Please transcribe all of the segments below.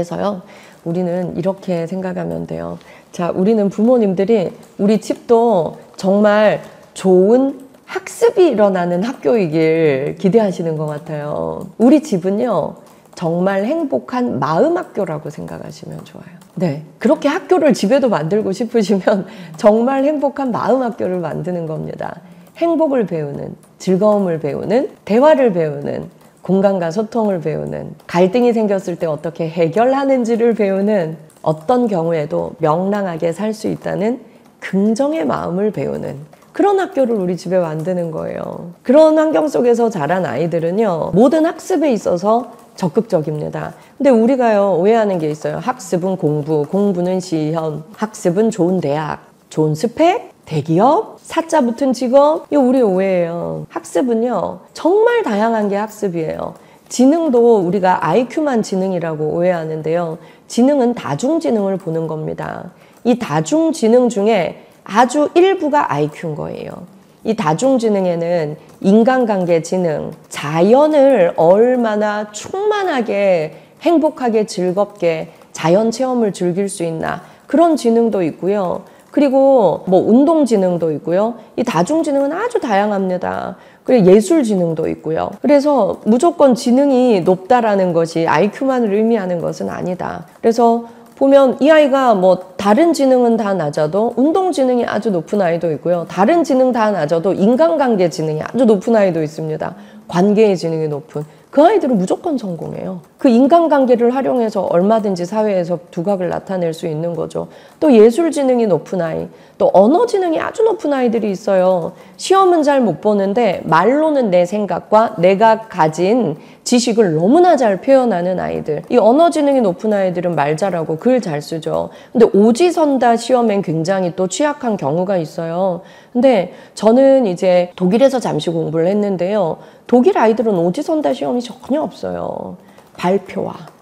그래서요, 우리는 이렇게 생각하면 돼요. 자, 우리는 부모님들이 우리 집도 정말 좋은 학습이 일어나는 학교이길 기대하시는 것 같아요. 우리 집은요, 정말 행복한 마음 학교라고 생각하시면 좋아요. 네, 그렇게 학교를 집에도 만들고 싶으시면 정말 행복한 마음 학교를 만드는 겁니다. 행복을 배우는, 즐거움을 배우는, 대화를 배우는, 공감과 소통을 배우는, 갈등이 생겼을 때 어떻게 해결하는지를 배우는, 어떤 경우에도 명랑하게 살 수 있다는 긍정의 마음을 배우는 그런 학교를 우리 집에 만드는 거예요. 그런 환경 속에서 자란 아이들은요, 모든 학습에 있어서 적극적입니다. 근데 우리가요, 오해하는 게 있어요. 학습은 공부, 공부는 시험, 학습은 좋은 대학, 좋은 스펙, 대기업, 사자 붙은 직업, 이거 우리 오해예요. 학습은요, 정말 다양한 게 학습이에요. 지능도 우리가 IQ만 지능이라고 오해하는데요. 지능은 다중지능을 보는 겁니다. 이 다중지능 중에 아주 일부가 IQ인 거예요. 이 다중지능에는 인간관계 지능, 자연을 얼마나 충만하게 행복하게 즐겁게 자연 체험을 즐길 수 있나, 그런 지능도 있고요. 그리고 뭐 운동지능도 있고요. 이 다중지능은 아주 다양합니다. 그리고 예술지능도 있고요. 그래서 무조건 지능이 높다라는 것이 IQ만을 의미하는 것은 아니다. 그래서 보면 이 아이가 뭐 다른 지능은 다 낮아도 운동 지능이 아주 높은 아이도 있고요. 다른 지능 다 낮아도 인간관계 지능이 아주 높은 아이도 있습니다. 관계의 지능이 높은. 그 아이들은 무조건 성공해요. 그 인간관계를 활용해서 얼마든지 사회에서 두각을 나타낼 수 있는 거죠. 또 예술 지능이 높은 아이, 또 언어 지능이 아주 높은 아이들이 있어요. 시험은 잘 못 보는데 말로는 내 생각과 내가 가진 지식을 너무나 잘 표현하는 아이들. 이 언어 지능이 높은 아이들은 말 잘하고 글 잘 쓰죠. 근데 오지선다 시험엔 굉장히 또 취약한 경우가 있어요. 근데 저는 이제 독일에서 잠시 공부를 했는데요. 독일 아이들은 오지선다 시험이 전혀 없어요.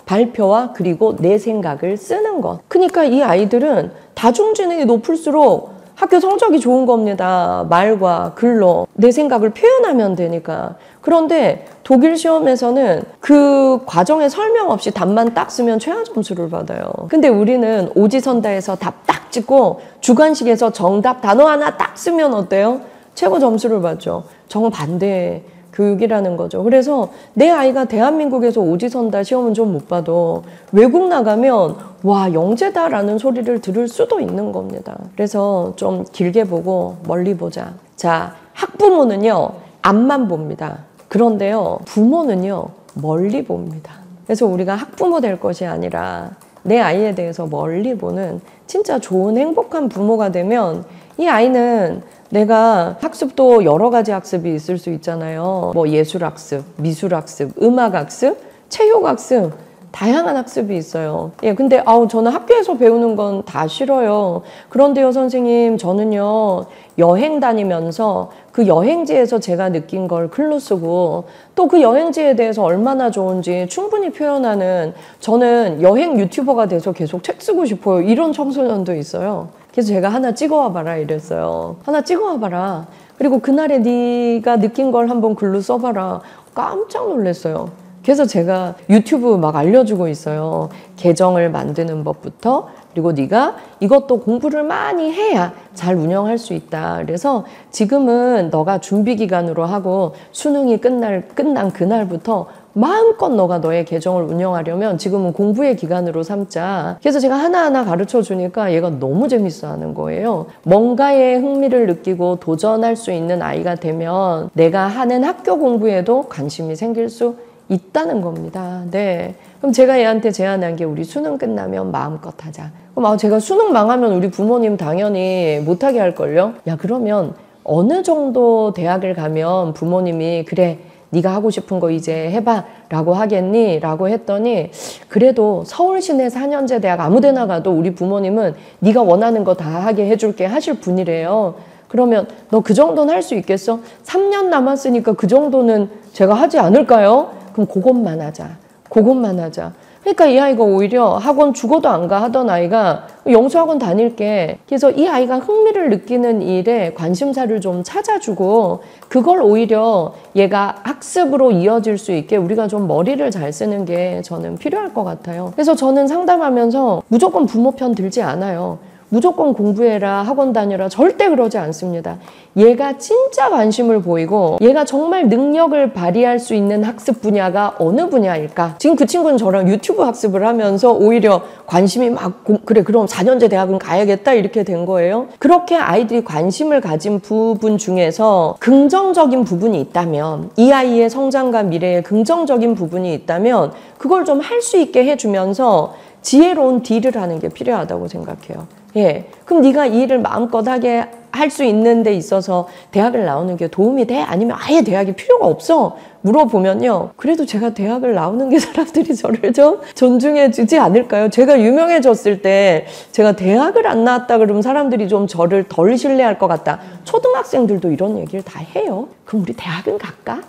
발표와 그리고 내 생각을 쓰는 것. 그러니까 이 아이들은 다중지능이 높을수록 학교 성적이 좋은 겁니다. 말과 글로 내 생각을 표현하면 되니까. 그런데 독일 시험에서는 그 과정에 설명 없이 답만 딱 쓰면 최하 점수를 받아요. 근데 우리는 오지선다에서 답 딱 찍고 주관식에서 정답 단어 하나 딱 쓰면 어때요? 최고 점수를 받죠. 정반대 교육이라는 거죠. 그래서 내 아이가 대한민국에서 오지선다 시험은 좀 못 봐도 외국 나가면 와, 영재다라는 소리를 들을 수도 있는 겁니다. 그래서 좀 길게 보고 멀리 보자. 자, 학부모는요, 앞만 봅니다. 그런데요, 부모는요, 멀리 봅니다. 그래서 우리가 학부모 될 것이 아니라 내 아이에 대해서 멀리 보는 진짜 좋은 행복한 부모가 되면 이 아이는 내가 학습도 여러 가지 학습이 있을 수 있잖아요. 뭐 예술학습, 미술학습, 음악학습, 체육학습, 다양한 학습이 있어요. 예, 근데 저는 학교에서 배우는 건 다 싫어요. 그런데요, 선생님, 저는요, 여행 다니면서 그 여행지에서 제가 느낀 걸 글로 쓰고 또 그 여행지에 대해서 얼마나 좋은지 충분히 표현하는, 저는 여행 유튜버가 돼서 계속 책 쓰고 싶어요. 이런 청소년도 있어요. 그래서 제가 하나 찍어와 봐라 이랬어요. 하나 찍어와 봐라. 그리고 그날에 네가 느낀 걸 한번 글로 써봐라. 깜짝 놀랐어요. 그래서 제가 유튜브 막 알려주고 있어요. 계정을 만드는 법부터, 그리고 네가 이것도 공부를 많이 해야 잘 운영할 수 있다. 그래서 지금은 너가 준비 기간으로 하고 수능이 끝난 그날부터 마음껏 너가 너의 계정을 운영하려면 지금은 공부의 기간으로 삼자. 그래서 제가 하나하나 가르쳐 주니까 얘가 너무 재밌어 하는 거예요. 뭔가에 흥미를 느끼고 도전할 수 있는 아이가 되면 내가 하는 학교 공부에도 관심이 생길 수 있다는 겁니다. 네. 그럼 제가 얘한테 제안한 게 우리 수능 끝나면 마음껏 하자. 그럼 제가 수능 망하면 우리 부모님 당연히 못하게 할걸요? 야, 그러면 어느 정도 대학을 가면 부모님이 그래, 네가 하고 싶은 거 이제 해봐 라고 하겠니? 라고 했더니 그래도 서울 시내 4년제 대학 아무 데나 가도 우리 부모님은 네가 원하는 거 다 하게 해줄게 하실 분이래요. 그러면 너 그 정도는 할 수 있겠어? 3년 남았으니까 그 정도는 제가 하지 않을까요? 그럼 그것만 하자. 그러니까 이 아이가 오히려 학원 죽어도 안 가 하던 아이가 영수학원 다닐게. 그래서 이 아이가 흥미를 느끼는 일에 관심사를 좀 찾아주고 그걸 오히려 얘가 학습으로 이어질 수 있게 우리가 좀 머리를 잘 쓰는 게 저는 필요할 것 같아요. 그래서 저는 상담하면서 무조건 부모 편 들지 않아요. 무조건 공부해라, 학원 다녀라, 절대 그러지 않습니다. 얘가 진짜 관심을 보이고 얘가 정말 능력을 발휘할 수 있는 학습 분야가 어느 분야일까? 지금 그 친구는 저랑 유튜브 학습을 하면서 오히려 관심이 막 그래 그럼 4년제 대학은 가야겠다 이렇게 된 거예요. 그렇게 아이들이 관심을 가진 부분 중에서 긍정적인 부분이 있다면, 이 아이의 성장과 미래에 긍정적인 부분이 있다면 그걸 좀 할 수 있게 해주면서 지혜로운 딜을 하는 게 필요하다고 생각해요. 예, 그럼 네가 이 일을 마음껏 하게 할 수 있는 데 있어서 대학을 나오는 게 도움이 돼? 아니면 아예 대학이 필요가 없어? 물어보면요. 그래도 제가 대학을 나오는 게 사람들이 저를 좀 존중해 주지 않을까요? 제가 유명해졌을 때 제가 대학을 안 나왔다 그러면 사람들이 좀 저를 덜 신뢰할 것 같다. 초등학생들도 이런 얘기를 다 해요. 그럼 우리 대학은 갈까?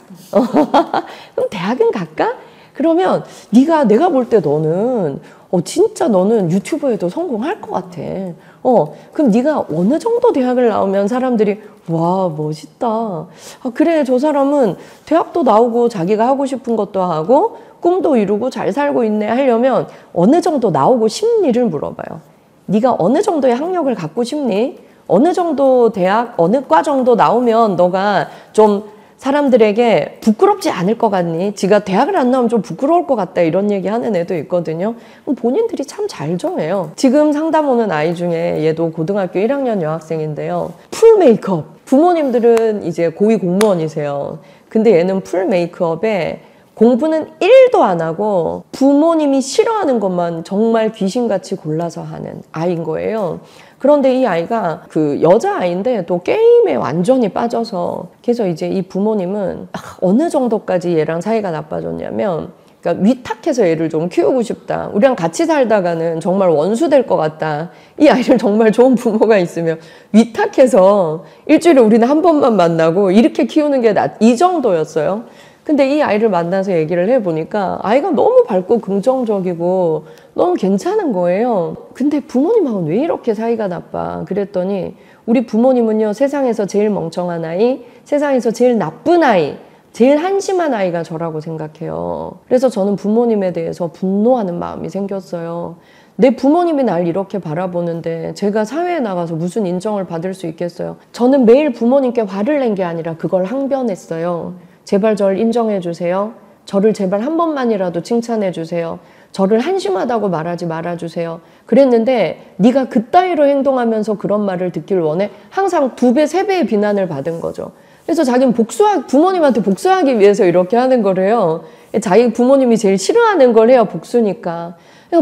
그럼 대학은 갈까? 그러면 내가 볼 때 너는 진짜 너는 유튜버에도 성공할 것 같아. 그럼 네가 어느 정도 대학을 나오면 사람들이 와 멋있다. 그래 저 사람은 대학도 나오고 자기가 하고 싶은 것도 하고 꿈도 이루고 잘 살고 있네 하려면 어느 정도 나오고 싶니를 물어봐요. 네가 어느 정도의 학력을 갖고 싶니? 어느 정도 대학 어느 과 정도 나오면 너가 좀 사람들에게 부끄럽지 않을 것 같니? 지가 대학을 안 나오면 좀 부끄러울 것 같다 이런 얘기 하는 애도 있거든요. 본인들이 참 잘 정해요. 지금 상담 오는 아이 중에 얘도 고등학교 1학년 여학생인데요. 풀 메이크업. 부모님들은 이제 고위 공무원이세요. 근데 얘는 풀 메이크업에 공부는 1도 안 하고 부모님이 싫어하는 것만 정말 귀신같이 골라서 하는 아이인 거예요. 그런데 이 아이가 그 여자아이인데 또 게임에 완전히 빠져서 그래서 이제 이 부모님은 어느 정도까지 얘랑 사이가 나빠졌냐면 그러니까 위탁해서 얘를 좀 키우고 싶다. 우리랑 같이 살다가는 정말 원수 될 것 같다. 이 아이를 정말 좋은 부모가 있으면 위탁해서 일주일에 우리는 한 번만 만나고 이렇게 키우는 게 이 정도였어요. 근데 이 아이를 만나서 얘기를 해보니까 아이가 너무 밝고 긍정적이고 너무 괜찮은 거예요. 근데 부모님하고는 왜 이렇게 사이가 나빠? 그랬더니 우리 부모님은요, 세상에서 제일 멍청한 아이, 세상에서 제일 나쁜 아이, 제일 한심한 아이가 저라고 생각해요. 그래서 저는 부모님에 대해서 분노하는 마음이 생겼어요. 내 부모님이 날 이렇게 바라보는데 제가 사회에 나가서 무슨 인정을 받을 수 있겠어요? 저는 매일 부모님께 화를 낸 게 아니라 그걸 항변했어요. 제발 저를 인정해 주세요. 저를 제발 한 번만이라도 칭찬해 주세요. 저를 한심하다고 말하지 말아주세요. 그랬는데 네가 그따위로 행동하면서 그런 말을 듣길 원해? 항상 2배, 3배의 비난을 받은 거죠. 그래서 자기는 부모님한테 복수하기 위해서 이렇게 하는 거래요. 자기 부모님이 제일 싫어하는 걸 해요. 복수니까.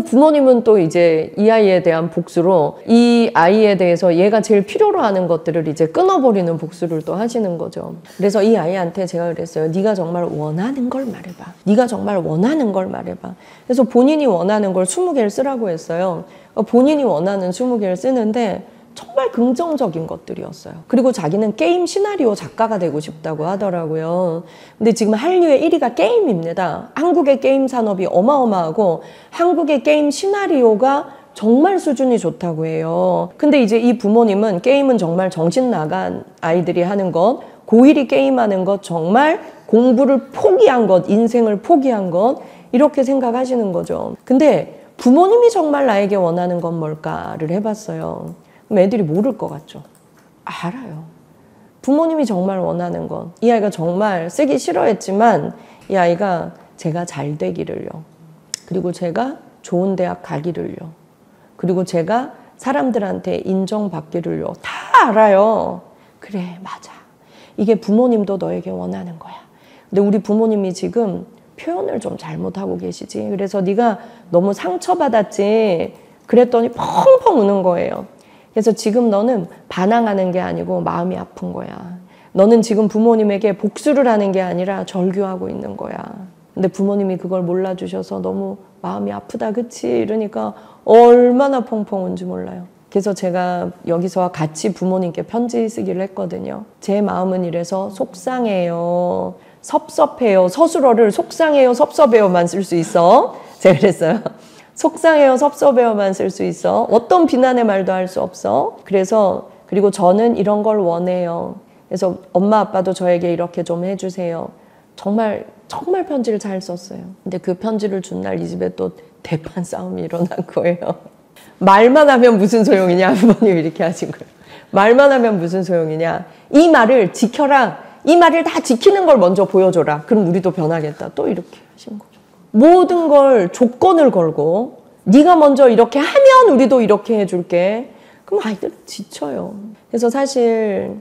부모님은 또 이제 이 아이에 대한 복수로 이 아이에 대해서 얘가 제일 필요로 하는 것들을 이제 끊어버리는 복수를 또 하시는 거죠. 그래서 이 아이한테 제가 그랬어요. 네가 정말 원하는 걸 말해봐. 네가 정말 원하는 걸 말해봐. 그래서 본인이 원하는 걸 20개를 쓰라고 했어요. 본인이 원하는 20개를 쓰는데 정말 긍정적인 것들이었어요. 그리고 자기는 게임 시나리오 작가가 되고 싶다고 하더라고요. 근데 지금 한류의 1위가 게임입니다. 한국의 게임 산업이 어마어마하고 한국의 게임 시나리오가 정말 수준이 좋다고 해요. 근데 이제 이 부모님은 게임은 정말 정신 나간 아이들이 하는 것, 고1이 게임하는 것, 정말 공부를 포기한 것, 인생을 포기한 것, 이렇게 생각하시는 거죠. 근데 부모님이 정말 나에게 원하는 건 뭘까를 해봤어요. 그럼 애들이 모를 것 같죠? 알아요. 부모님이 정말 원하는 건, 이 아이가 정말 쓰기 싫어했지만 이 아이가 제가 잘 되기를요. 그리고 제가 좋은 대학 가기를요. 그리고 제가 사람들한테 인정받기를요. 다 알아요. 그래, 맞아. 이게 부모님도 너에게 원하는 거야. 근데 우리 부모님이 지금 표현을 좀 잘못하고 계시지. 그래서 네가 너무 상처받았지. 그랬더니 펑펑 우는 거예요. 그래서 지금 너는 반항하는 게 아니고 마음이 아픈 거야. 너는 지금 부모님에게 복수를 하는 게 아니라 절규하고 있는 거야. 근데 부모님이 그걸 몰라주셔서 너무 마음이 아프다, 그치? 이러니까 얼마나 펑펑 운지 몰라요. 그래서 제가 여기서 같이 부모님께 편지 쓰기를 했거든요. 제 마음은 이래서 속상해요, 섭섭해요. 서술어를 속상해요, 섭섭해요만 쓸 수 있어. 제가 그랬어요. 속상해요, 섭섭해요만 쓸 수 있어. 어떤 비난의 말도 할 수 없어. 그리고 저는 이런 걸 원해요. 그래서 엄마 아빠도 저에게 이렇게 좀 해주세요. 정말 편지를 잘 썼어요. 근데 그 편지를 준 날 이 집에 또 대판 싸움이 일어난 거예요. 말만 하면 무슨 소용이냐, 부모님이 이렇게 하신 거예요. 말만 하면 무슨 소용이냐. 이 말을 지켜라. 이 말을 다 지키는 걸 먼저 보여줘라. 그럼 우리도 변하겠다. 또 이렇게 하신 거죠. 모든 걸 조건을 걸고 네가 먼저 이렇게 하면 우리도 이렇게 해줄게. 그럼 아이들은 지쳐요. 그래서 사실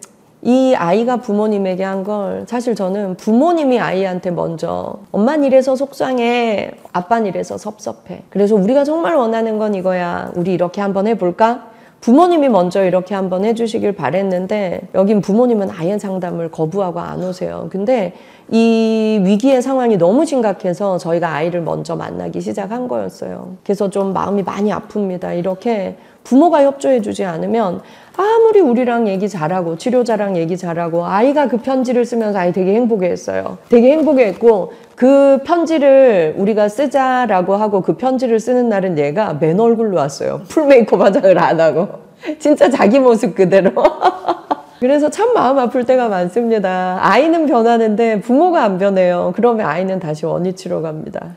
이 아이가 부모님에게 한 걸 사실 저는 부모님이 아이한테 먼저 엄만 이래서 속상해, 아빠는 이래서 섭섭해. 그래서 우리가 정말 원하는 건 이거야. 우리 이렇게 한번 해볼까? 부모님이 먼저 이렇게 한번 해주시길 바랬는데 여긴 부모님은 아예 상담을 거부하고 안 오세요. 근데 이 위기의 상황이 너무 심각해서 저희가 아이를 먼저 만나기 시작한 거였어요. 그래서 좀 마음이 많이 아픕니다. 이렇게 부모가 협조해주지 않으면 아무리 우리랑 얘기 잘하고 치료자랑 얘기 잘하고 아이가 그 편지를 쓰면서 아이 되게 행복해했어요. 되게 행복해했고 그 편지를 우리가 쓰자라고 하고 그 편지를 쓰는 날은 얘가 맨 얼굴로 왔어요. 풀 메이크업 화장을 안 하고 진짜 자기 모습 그대로. 그래서 참 마음 아플 때가 많습니다. 아이는 변하는데 부모가 안 변해요. 그러면 아이는 다시 원위치로 갑니다.